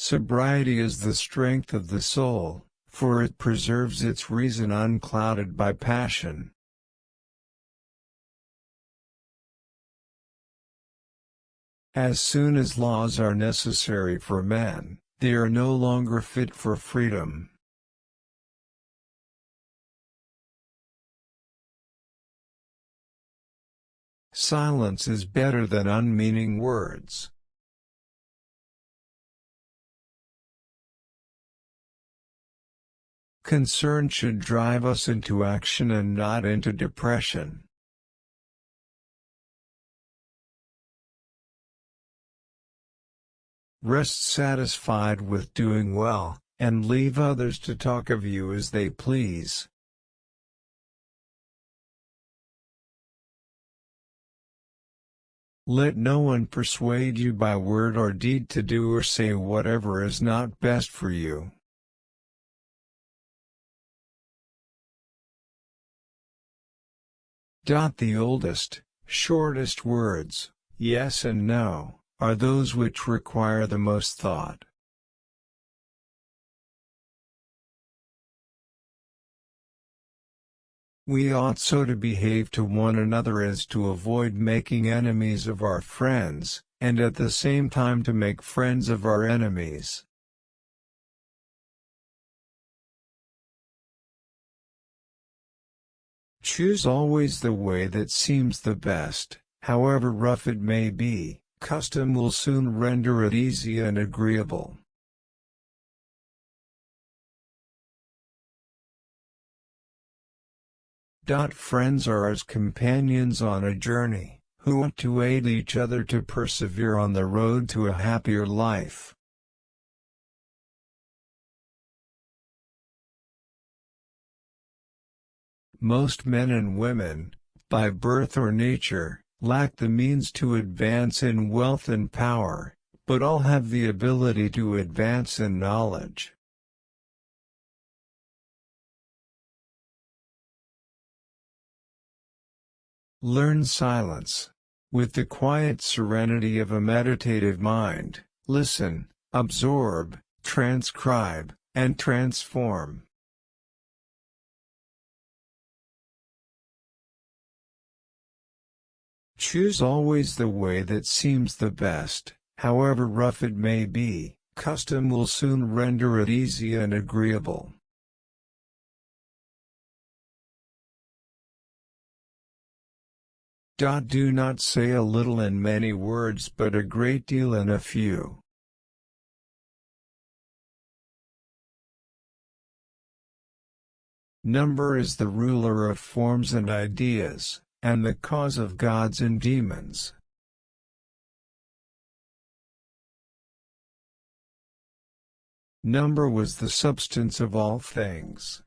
Sobriety is the strength of the soul, for it preserves its reason unclouded by passion. As soon as laws are necessary for man, they are no longer fit for freedom. Silence is better than unmeaning words. Concern should drive us into action and not into depression. Rest satisfied with doing well, and leave others to talk of you as they please. Let no one persuade you by word or deed to do or say whatever is not best for you. The oldest, shortest words, yes and no, are those which require the most thought. We ought so to behave to one another as to avoid making enemies of our friends, and at the same time to make friends of our enemies. Choose always the way that seems the best, however rough it may be. Custom will soon render it easy and agreeable. Friends are as companions on a journey, who want to aid each other to persevere on the road to a happier life. Most men and women, by birth or nature, lack the means to advance in wealth and power, but all have the ability to advance in knowledge. Learn silence. With the quiet serenity of a meditative mind, listen, absorb, transcribe, and transform. Choose always the way that seems the best, however rough it may be. Custom will soon render it easy and agreeable. Do not say a little in many words but a great deal in a few. Number is the ruler of forms and ideas, and the cause of gods and demons. Number was the substance of all things.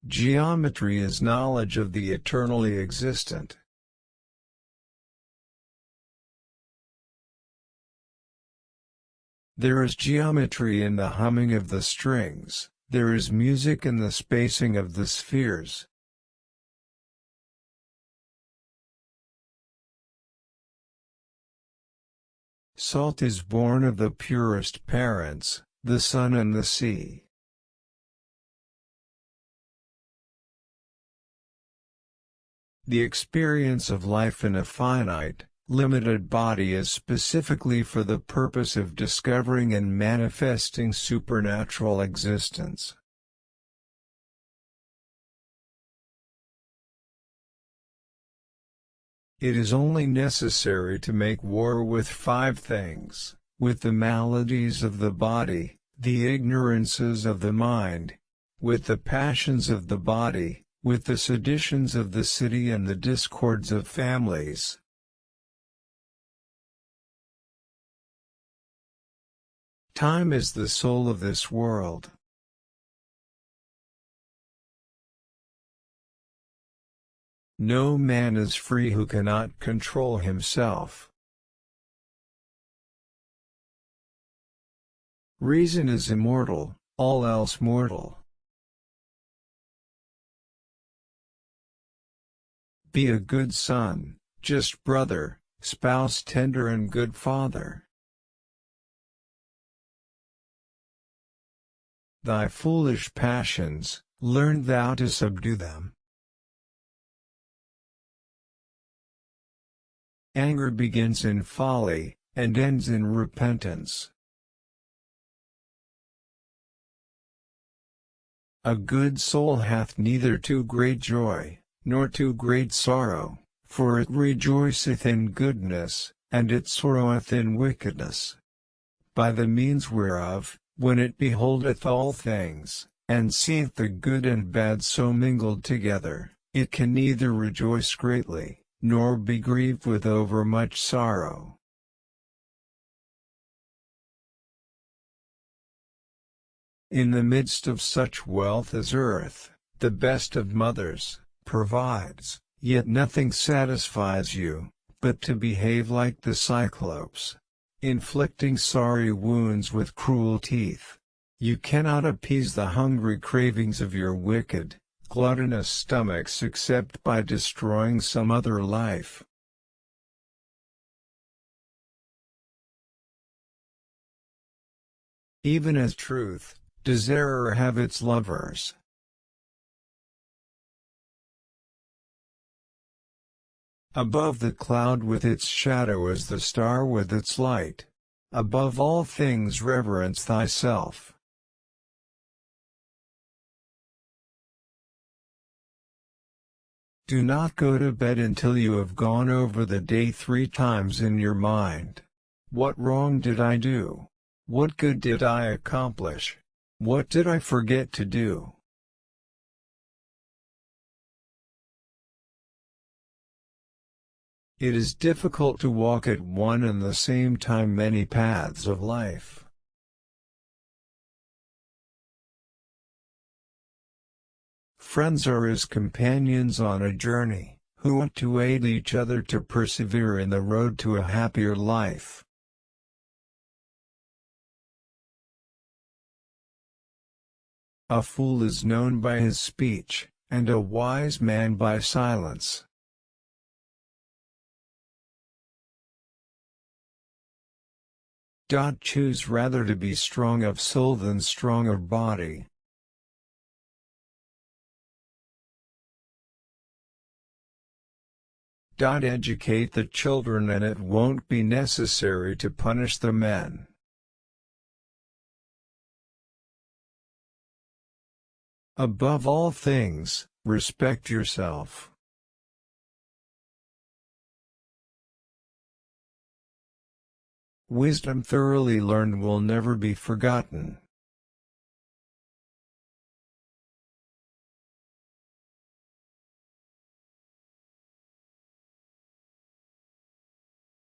Geometry is knowledge of the eternally existent. There is geometry in the humming of the strings, there is music in the spacing of the spheres. Salt is born of the purest parents, the sun and the sea. The experience of life in a finite, limited body is specifically for the purpose of discovering and manifesting supernatural existence. It is only necessary to make war with 5 things, with the maladies of the body, the ignorances of the mind, with the passions of the body, with the seditions of the city and the discords of families. Time is the soul of this world. No man is free who cannot control himself. Reason is immortal, all else mortal. Be a good son, just brother, spouse tender and good father. Thy foolish passions, learn thou to subdue them. Anger begins in folly, and ends in repentance. A good soul hath neither too great joy, nor too great sorrow, for it rejoiceth in goodness, and it sorroweth in wickedness. By the means whereof, when it beholdeth all things, and seeth the good and bad so mingled together, it can neither rejoice greatly, nor be grieved with overmuch sorrow. In the midst of such wealth as earth, the best of mothers, provides, yet nothing satisfies you, but to behave like the Cyclops, inflicting sorry wounds with cruel teeth. You cannot appease the hungry cravings of your wicked, gluttonous stomachs except by destroying some other life. Even as truth, does error have its lovers. Above the cloud with its shadow is the star with its light. Above all things reverence thyself. Do not go to bed until you have gone over the day 3 times in your mind. What wrong did I do? What good did I accomplish? What did I forget to do? It is difficult to walk at one and the same time many paths of life. Friends are as companions on a journey, who want to aid each other to persevere in the road to a happier life. A fool is known by his speech, and a wise man by silence. Choose rather to be strong of soul than strong of body. Educate the children and it won't be necessary to punish the men. Above all things, respect yourself. Wisdom thoroughly learned will never be forgotten.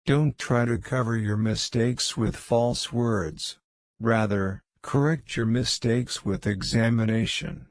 Don't try to cover your mistakes with false words. Rather, correct your mistakes with examination.